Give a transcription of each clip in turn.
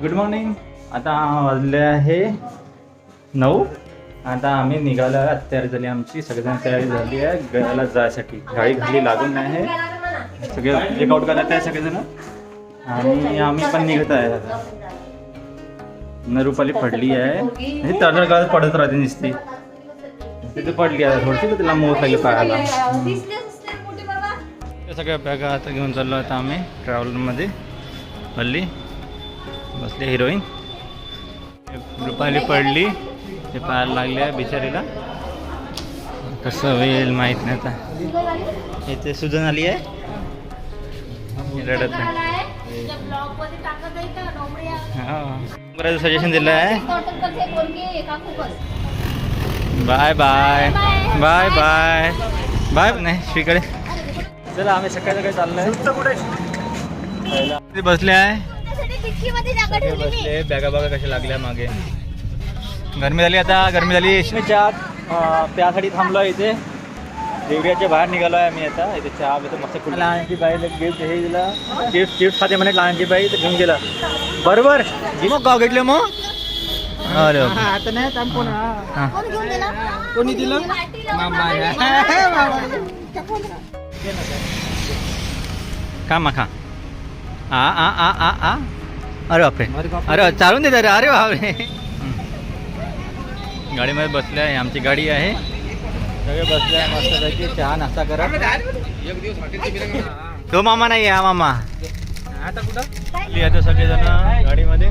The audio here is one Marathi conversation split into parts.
Good morning. आता वाजले आहे 9. आता आम्ही निघालो आहे. तयारी झाली आमची, सगळेजण तयारी झाली आहे गयाला जायसाठी. गाडी घाली लागून नाही आहे, सगळे चेकआउट करत आहे सगळेजण आणि आम्ही पण निघत आहे. आता नरुपाली पडली आहे, म्हणजे तळगाळात पडत राहते नुसती, तिथे पडली आहे थोडीशी, तर तिला मोठ लागली पायाला. सगळ्या बॅगा आता घेऊन चाललो आता आम्ही ट्रॅव्हलरमध्ये. हल्ली बसले हिरोईन. रुपाली पडली, ते पायाला लागले आहे बिचारीला. कसं होईल माहीत नाही. आता इथे सुजन आली आहे, रडत आहे. हां, सजेशन दिलं आहे. Bye bye bye bye bye. नाही श्रीकडे चला, आम्ही सकाळी सकाळी चाललोय. बसले आहे, बसले. बॅगा बघा कशा लागल्या मागे. गरमी झाली, आता गरमी झाली. चहा त्यासाठी थांबलो इथे. देवड्याच्या बाहेर निघालो आहे आम्ही. आता इथे चहा पितो मस्त. कुठे लहानची बाई गिफ्ट हे दिला, चिप्स खाते म्हणे लहानची बाई, तर घेऊन गेला बरोबर. मग गाव घेतले मग. अरे आता नाही, कोणी दिलं? का मखा आ आ आ आ आ. अरे बापरे, अरे चालून देत. अरे बापरे. गाडीमध्ये बसले आहे, आमची गाडी आहे. सगळे बसले आहे मस्तपैकी, चहा नाश्ता करत. तो मामा नाही आहे, हा मामा. आता कुठं आता सगळेजण गाडीमध्ये.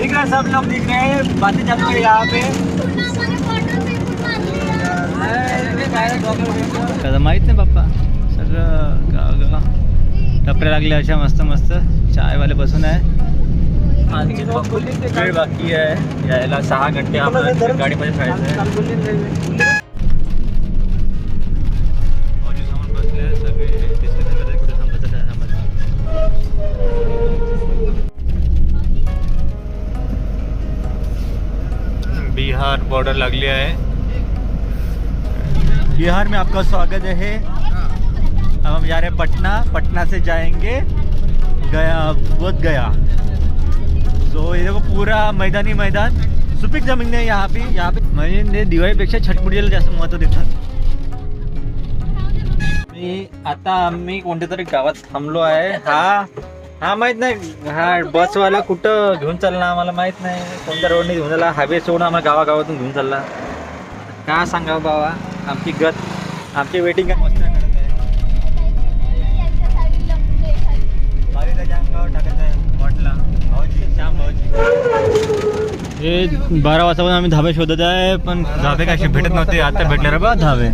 दिख रहा है, सब लोग दिख रहे हैं, बातें चल रही है यहाँ पे. माहित नाही बाप्पा, सगळं गाव टपऱ्या लागल्या अशा मस्त मस्त. चायवाले बसून आहे. आणखी वेळ बाकी आहे यायला. 6 घंटे आपण गाडीमध्ये जायचं आहे. समोर बसले सगळे, डिस्कशन करत कुठे थांबायचं काय थांबायचं. बिहार बॉर्डर लागली आहे. बिहार में आपका स्वागत है. अब हम जा रहे हैं पटना. पटना से जाएंगे गया, बोध गया. तो ये देखो पूरा मैदानी मैदान, सुपीक जमीन है यहाँ पे. म्हणजे दिवाळीपेक्षा छटपूजेला जास्त महत्त्व देतात. आता आम्ही कोणत्या तरी गावात थांबलो आहे. हा माहित नाही, हा बसवाला कुठं घेऊन चालला आम्हाला माहित नाही. कोणत्या रोडने घेऊन चालला, हायवे सोडून आम्हाला गावागावातून घेऊन चालला. का सांगावं बाबा, आमची आमची वेटिंग मस्त करत आहे. टाकत आहे हॉटला भाऊजी, श्याम भाऊजी. हे 12 वाजतापासून आम्ही धाबे शोधत आहे, पण धाबे कसे भेटत नव्हते. आता भेटले रे बा धाबे.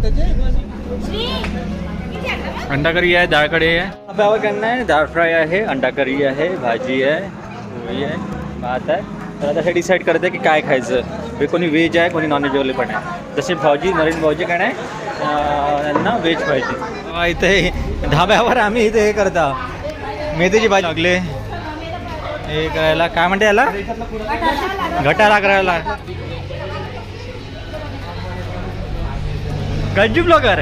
अंडा करी आहे, डाळ कढी आहे. आपल्यावर करणार आहे, डाळ फ्राय आहे, अंडा करी आहे, भाजी आहे, पोळी आहे, भात आहे. तर आता हे डिसाईड करते की काय खायचं. कोणी व्हेज आहे, कोणी नॉनव्हेजवाले पण आहे. जसे भाऊजी, नरेंद्र भाऊजी काय नाही, त्यांना व्हेज पाहिजे. इथे धाब्यावर आम्ही इथे हे करता, मेथीची भाजी लागले हे करायला. काय म्हणते याला, घटाला करायला. गज्जू ब्लॉगर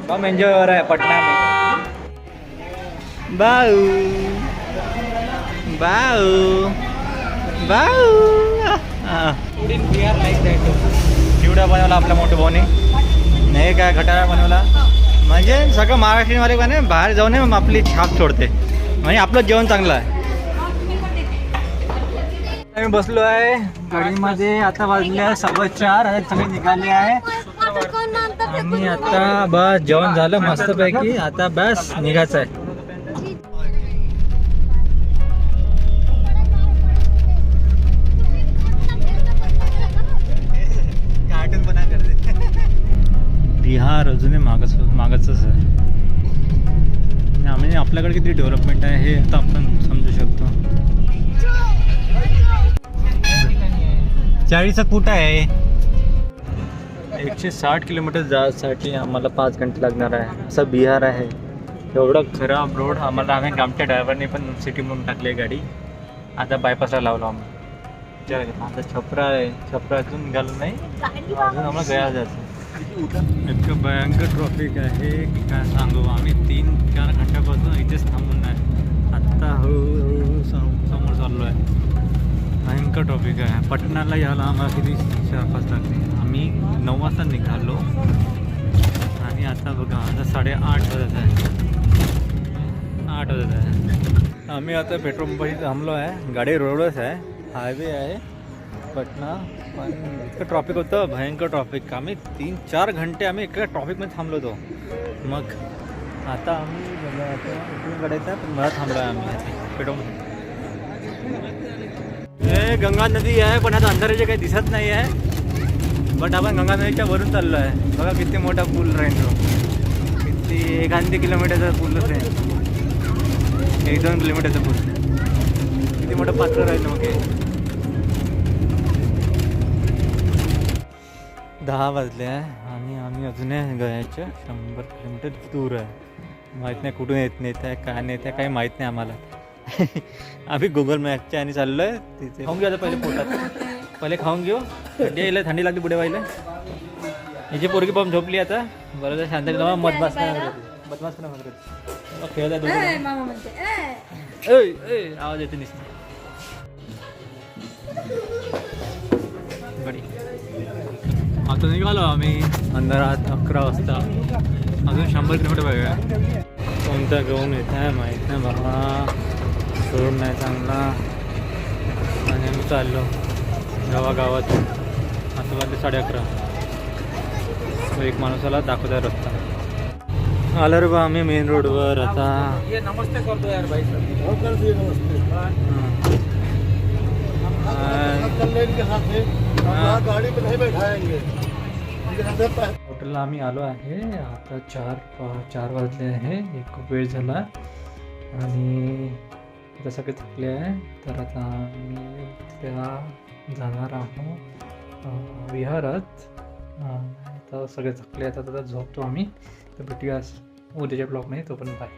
हम एंजॉय हो रहा है पटना में. बाऊ बाऊ बाऊ. चिवडा बनवला आपल्या मोठ्या भाऊने. नाही काय घटाळा बनवला. म्हणजे सगळं महाराष्ट्रीयनवाले पण बाहेर जाऊन आपली छाप सोडते. म्हणजे आपलं जेवण चांगलं आहे. आम्ही बसलो आहे गाडीमध्ये. आता वाजले 4:15. आता सगळे निघाले आहे. आणि आता बस जेवण झालं मस्तपैकी. आता बस निघायचं आहे. बिहार अजूनही मागच आहे. म्हणजे आपल्याकडे किती डेव्हलपमेंट आहे हे आता आपण समजू शकतो. 40 कुठं आहे. 160 किलोमीटर जायसाठी आम्हाला 5 घंटे लागणार आहे. असं बिहार आहे. एवढं खराब रोड. आम्हाला आमच्या ड्रायव्हरने पण सिटी म्हणून टाकली गाडी. आता बायपासला लावलो आम्ही. विचार आता छपरा आहे, छपरा अजून निघालो नाही, अजून आम्हाला गया जायचं. इतकं भयंकर ट्रॉफिक आहे की काय सांगू. आम्ही 3-4 घंट्यापासून इथेच थांबून नाही. आत्ता हळूहळू समोर चाललो आहे. भयंकर ट्रॉफिक आहे. पटणाला यायला आम्हाला किती 4-5 लागते. आम्ही 9 वाजता निघालो आणि आता बघा आता 8:30 वाजत आहे. 8 वाजत आहे. आम्ही आता पेट्रोल पंपाशी थांबलो आहे. गाडी रोडच आहे, हायवे आहे पटना. पण इतकं ट्रॉफिक होतं, भयंकर ट्रॉफिक. आम्ही 3-4 घंटे आम्ही एका ट्रॉफिकमध्ये थांबलो होतो. मग आता आम्ही इकडून गाड्याचा पण मला थांबलो आहे आम्ही पेट्रोल. हे गंगा नदी आहे, पण आता अंधाराचे काही दिसत नाही आहे. बट आपण गंगा नदीच्या वरून चाललो आहे. बघा किती मोठा पूल राहील तो. किती 1-2 किलोमीटरचा पूलच आहे. 1-2 किलोमीटरचा पूल. किती मोठं पात्र राहील मग हे. 10 वाजले आहे आणि आम्ही अजून गयाच्या 100 किलोमीटर दूर आहे. माहीत नाही कुठून येत नाही आहे, काय नाही आहे, काही माहीत नाही आम्हाला. आम्ही गुगल मॅपच्या आणि चाललो आहे तिथे. खाऊन घेऊ आता पहिले पोटात. पहिले खाऊन घेऊ. थंडी यायला, थंडी लागली पुढे व्हायला. हिची पोरगी पण झोपली आता. बरं तर शांत बदमाश खेळत आहे. आवाज येते निसते गाडी. आता निघालो आम्ही अंधारात 11 वाजता. अजून 100 किलोमीटर वेगळा आहे. कोणता घेऊन येत आहे माहीत नाही बाबा. सोड नाही चांगला. आणि आम्ही चाललो गावागावातून. आता वाजले 11:30. एक माणूसाला दाखवता रस्ता. आलो रे बा आम्ही मेन रोडवर आता. नमस्ते करतो यार भाई सर. हॉटेलला आम्ही आलो आहे. आता 4 वाजले आहे. एक खूप वेळ झाला आणि आता सगळे थकले आहे. तर आता आम्ही त्या जाणार आहोत विहारात. आता सगळे थकले आहेत. आता झोपतो आम्ही. तर भेटूया उद्याच्या ब्लॉगमध्ये. तोपर्यंत बाय.